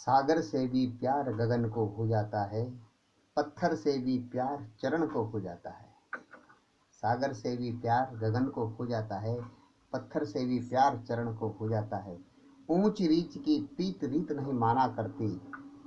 सागर से भी प्यार गगन को हो जाता है, पत्थर से भी प्यार चरण को हो जाता है। सागर से भी प्यार गगन को हो जाता है, पत्थर से भी प्यार चरण को हो जाता है। ऊंच रीच की पीत रीत नहीं माना करती,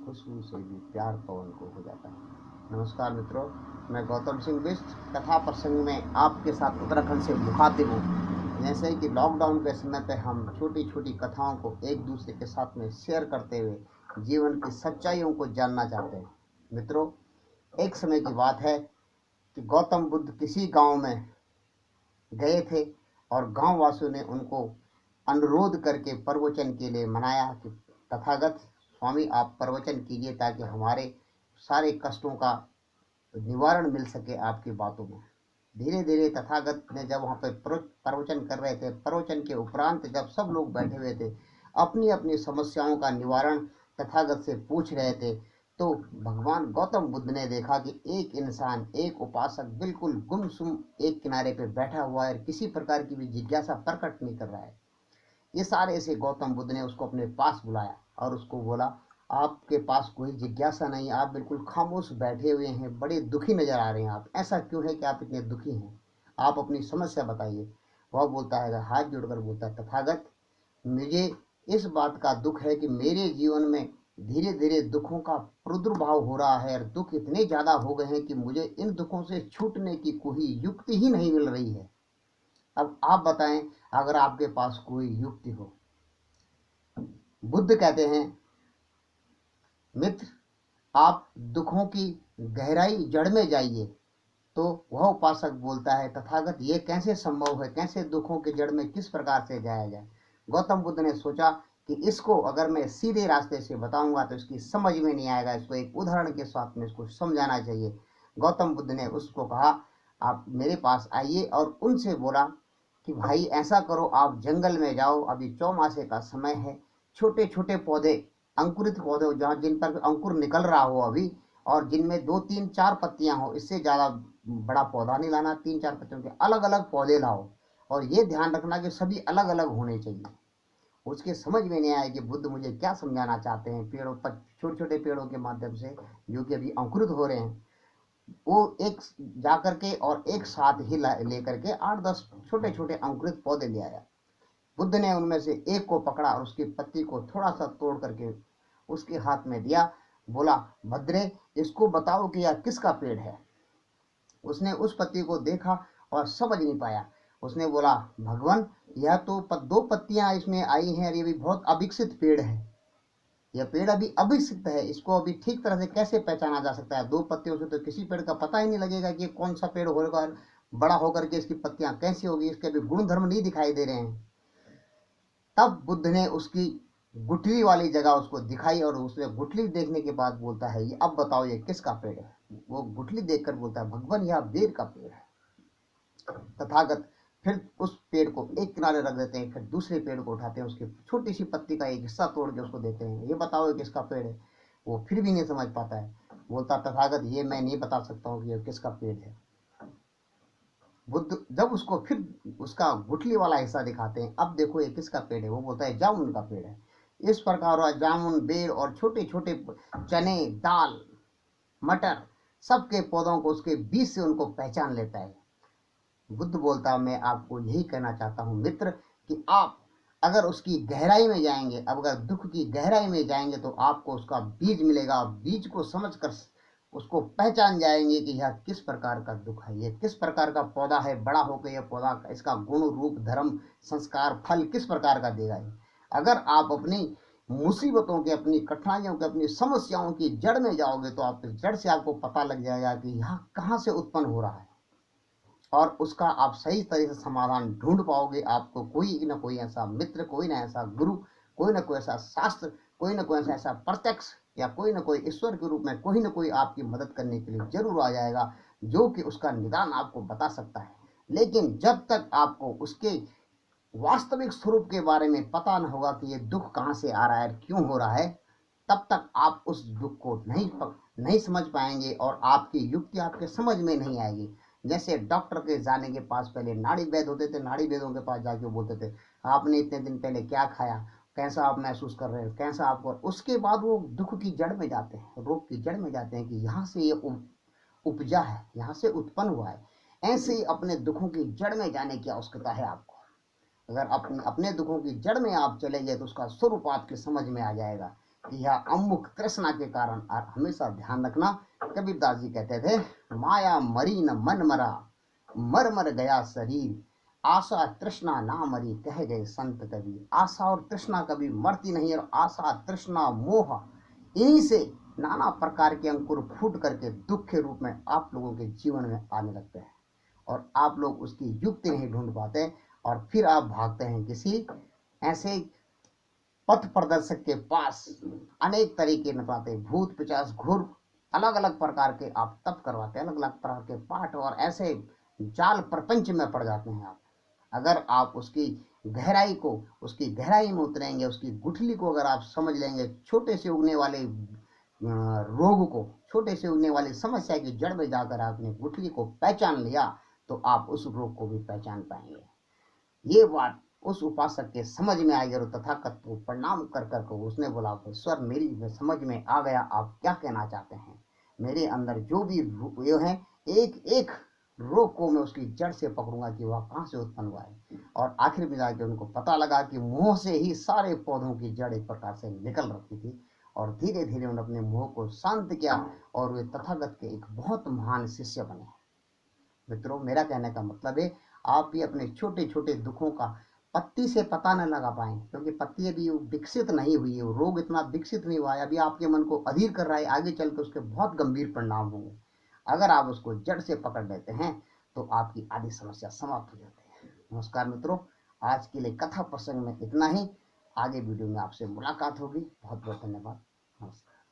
खुशबू से भी प्यार पवन को हो जाता है। नमस्कार मित्रों, मैं गौतम सिंह बिष्ट कथा प्रसंग में आपके साथ उत्तराखंड से मुखातिब हूँ। जैसे कि लॉकडाउन के समय पे हम छोटी छोटी कथाओं को एक दूसरे के साथ में शेयर करते हुए जीवन की सच्चाइयों को जानना चाहते हैं। मित्रों, एक समय की बात है कि गौतम बुद्ध किसी गांव में गए थे और गांव वासियों ने उनको अनुरोध करके प्रवचन के लिए मनाया कि तथागत स्वामी आप प्रवचन कीजिए ताकि हमारे सारे कष्टों का निवारण मिल सके आपकी बातों में। धीरे धीरे तथागत ने जब वहाँ पर प्रवचन कर रहे थे, प्रवचन के उपरांत जब सब लोग बैठे हुए थे अपनी अपनी समस्याओं का निवारण तथागत से पूछ रहे थे, तो भगवान गौतम बुद्ध ने देखा कि एक इंसान, एक उपासक बिल्कुल गुमसुम एक किनारे पे बैठा हुआ है, किसी प्रकार की भी जिज्ञासा प्रकट नहीं कर रहा है। ये सारे से गौतम बुद्ध ने उसको अपने पास बुलाया और उसको बोला, आपके पास कोई जिज्ञासा नहीं, आप बिल्कुल खामोश बैठे हुए हैं, बड़े दुखी नजर आ रहे हैं, आप ऐसा क्यों है कि आप इतने दुखी हैं, आप अपनी समस्या बताइए। वह बोलता है, हाथ जोड़कर बोलता है, तथागत मुझे इस बात का दुख है कि मेरे जीवन में धीरे धीरे दुखों का प्रादुर्भाव हो रहा है और दुख इतने ज्यादा हो गए हैं कि मुझे इन दुखों से छूटने की कोई युक्ति ही नहीं मिल रही है। अब आप बताएं, अगर आपके पास कोई युक्ति हो। बुद्ध कहते हैं, मित्र आप दुखों की गहराई जड़ में जाइए। तो वह उपासक बोलता है, तथागत ये कैसे संभव है, कैसे दुखों की जड़ में किस प्रकार से जाया जाए। गौतम बुद्ध ने सोचा कि इसको अगर मैं सीधे रास्ते से बताऊंगा तो इसकी समझ में नहीं आएगा, इसको एक उदाहरण के साथ में इसको समझाना चाहिए। गौतम बुद्ध ने उसको कहा, आप मेरे पास आइए, और उनसे बोला कि भाई ऐसा करो, आप जंगल में जाओ, अभी चौमासे का समय है, छोटे छोटे पौधे, अंकुरित पौधे जहाँ जिन पर अंकुर निकल रहा हो अभी, और जिनमें 2 3 4 पत्तियां हो, इससे ज्यादा बड़ा पौधा नहीं लाना, 3 4 पत्तियों के अलग अलग पौधे लाओ, और ये ध्यान रखना कि सभी अलग अलग होने चाहिए। उसके समझ में नहीं आया कि बुद्ध मुझे क्या समझाना चाहते हैं। पेड़ों पर, छोटे छोटे पेड़ों के माध्यम से जो कि अभी अंकुरित हो रहे हैं, वो एक जाकर के और एक साथ ही लेकर के 8 10 छोटे छोटे अंकुरित पौधे ले आया। बुद्ध ने उनमें से एक को पकड़ा और उसकी पत्ती को थोड़ा सा तोड़ करके उसके हाथ में दिया। बोला, भद्रे इसको बताओ कि यह किसका पेड़ है। उसने उस पत्ती को देखा और समझ नहीं पाया। उसने बोला, भगवान यह तो 2 पत्तियां इसमें आई हैं और ये भी बहुत अविकसित पेड़ है, यह पेड़ अभी अविकसित है, इसको अभी ठीक तरह से कैसे पहचाना जा सकता है। 2 पत्तियों से तो किसी पेड़ का पता ही नहीं लगेगा कि कौन सा पेड़ होगा, बड़ा होकर के इसकी पत्तियां कैसी होगी, इसके अभी गुण धर्म नहीं दिखाई दे रहे हैं। तब बुद्ध ने उसकी गुठली वाली जगह उसको दिखाई और उसने गुठली देखने के बाद बोलता है, ये अब बताओ ये किसका पेड़ है। वो गुठली देखकर बोलता है, भगवान यह बेर का पेड़ है। तथागत फिर उस पेड़ को एक किनारे रख देते हैं, फिर दूसरे पेड़ को उठाते हैं, उसकी छोटी सी पत्ती का एक हिस्सा तोड़ के उसको देते हैं, ये बताओ ये किसका पेड़ है। वो फिर भी नहीं समझ पाता है, बोलता, तथागत ये मैं नहीं बता सकता हूँ कि ये किसका पेड़ है। बुद्ध जब उसको फिर उसका गुठली वाला हिस्सा दिखाते हैं, अब देखो ये किसका पेड़ है, वो बोलता है जामुन का पेड़ है। इस प्रकार जामुन, बेर और छोटे छोटे चने, दाल, मटर, सबके पौधों को उसके बीज से उनको पहचान लेता है। बुद्ध बोलता, मैं आपको यही कहना चाहता हूँ मित्र कि आप अगर उसकी गहराई में जाएंगे, अब अगर दुख की गहराई में जाएंगे तो आपको उसका बीज मिलेगा। बीज को समझकर उसको पहचान जाएंगे कि यह किस प्रकार का दुख है, यह किस प्रकार का पौधा है, बड़ा होकर यह पौधा इसका गुण, रूप, धर्म, संस्कार, फल किस प्रकार का देगा। अगर आप अपनी मुसीबतों के, अपनी कठिनाइयों के, अपनी समस्याओं की जड़ में जाओगे तो आप जड़ से आपको पता लग जाएगा कि यह कहाँ से उत्पन्न हो रहा है, और उसका आप सही तरीके से समाधान ढूंढ पाओगे। आपको कोई ना कोई ऐसा मित्र, कोई ना ऐसा गुरु, कोई ना कोई ऐसा शास्त्र, कोई ना कोई ऐसा प्रत्यक्ष, या कोई ना कोई ईश्वर के रूप में कोई ना कोई आपकी मदद करने के लिए जरूर आ जाएगा, जो कि उसका निदान आपको बता सकता है। लेकिन जब तक आपको उसके वास्तविक स्वरूप के बारे में पता न होगा कि ये दुख कहाँ से आ रहा है, क्यों हो रहा है, तब तक आप उस दुख को नहीं समझ पाएंगे और आपकी युक्ति आपके समझ में नहीं आएगी। जैसे डॉक्टर के जाने के पास पहले नाड़ी वैद्य होते थे, नाड़ी वैद्यों के पास जाके बोलते थे, आपने इतने दिन पहले क्या खाया, कैसा आप महसूस कर रहे हो, कैसा आपको, उसके बाद वो दुख की जड़ में जाते हैं, रोग की जड़ में जाते हैं कि यहाँ से ये उपजा है, यहाँ से उत्पन्न हुआ है। ऐसे ही अपने दुखों की जड़ में जाने की आवश्यकता है आपको। अगर अपने दुखों की जड़ में आप चले गए तो उसका स्वरूप आपके समझ में आ जाएगा कि यह अमुक तृष्णा के कारण। और हमेशा ध्यान रखना, कबीरदास जी कहते थे, माया मरी न मन मरा, मर मर गया शरीर, आशा तृष्णा ना मरी, कह गए संत कबीर। आशा और तृष्णा कभी मरती नहीं, और आशा तृष्णा मोह, इन्हीं से नाना प्रकार के अंकुर फूट करके दुख के रूप में आप लोगों के जीवन में आने लगते हैं, और आप लोग उसकी युक्ति नहीं ढूंढ पाते, और फिर आप भागते हैं किसी ऐसे पथ प्रदर्शक के पास, अनेक तरीके निभाते, भूत पिचास घूर, अलग अलग प्रकार के आप तप करवाते, अलग अलग प्रकार के पाठ, और ऐसे जाल प्रपंच में पड़ जाते हैं आप। अगर आप उसकी गहराई को, उसकी गहराई में उतरेंगे, उसकी गुठली को अगर आप समझ लेंगे, छोटे से उगने वाले रोग को, छोटे से उगने वाली समस्या की जड़ में जाकर आपने गुठली को पहचान लिया, तो आप उस रोग को भी पहचान पाएंगे। ये बात उस उपासक के समझ में आई, और तथागत को प्रणाम कर कर को उसने बोला, स्वर मेरी समझ में आ गया, आप क्या कहना चाहते हैं। मेरे अंदर जो भी ये है, एक एक रोग को मैं उसकी जड़ से पकड़ूंगा कि वह कहाँ से उत्पन्न हुआ है। और आखिर में जाके उनको पता लगा कि मुंह से ही सारे पौधों की जड़ एक प्रकार से निकल रखी थी, और धीरे धीरे उन्होंने अपने मुंह को शांत किया, और वे तथागत के एक बहुत महान शिष्य बने। मित्रों, मेरा कहने का मतलब है, आप भी अपने छोटे छोटे दुखों का पत्ती से पता न लगा पाए, क्योंकि पत्ती अभी विकसित नहीं हुई है, रोग इतना विकसित नहीं हुआ है, अभी आपके मन को अधीर कर रहा है, आगे चल के उसके बहुत गंभीर परिणाम होंगे। अगर आप उसको जड़ से पकड़ लेते हैं तो आपकी आधी समस्या समाप्त हो जाती है। नमस्कार मित्रों, आज के लिए कथा प्रसंग में इतना ही। आगे वीडियो में आपसे मुलाकात होगी। बहुत बहुत धन्यवाद। नमस्कार।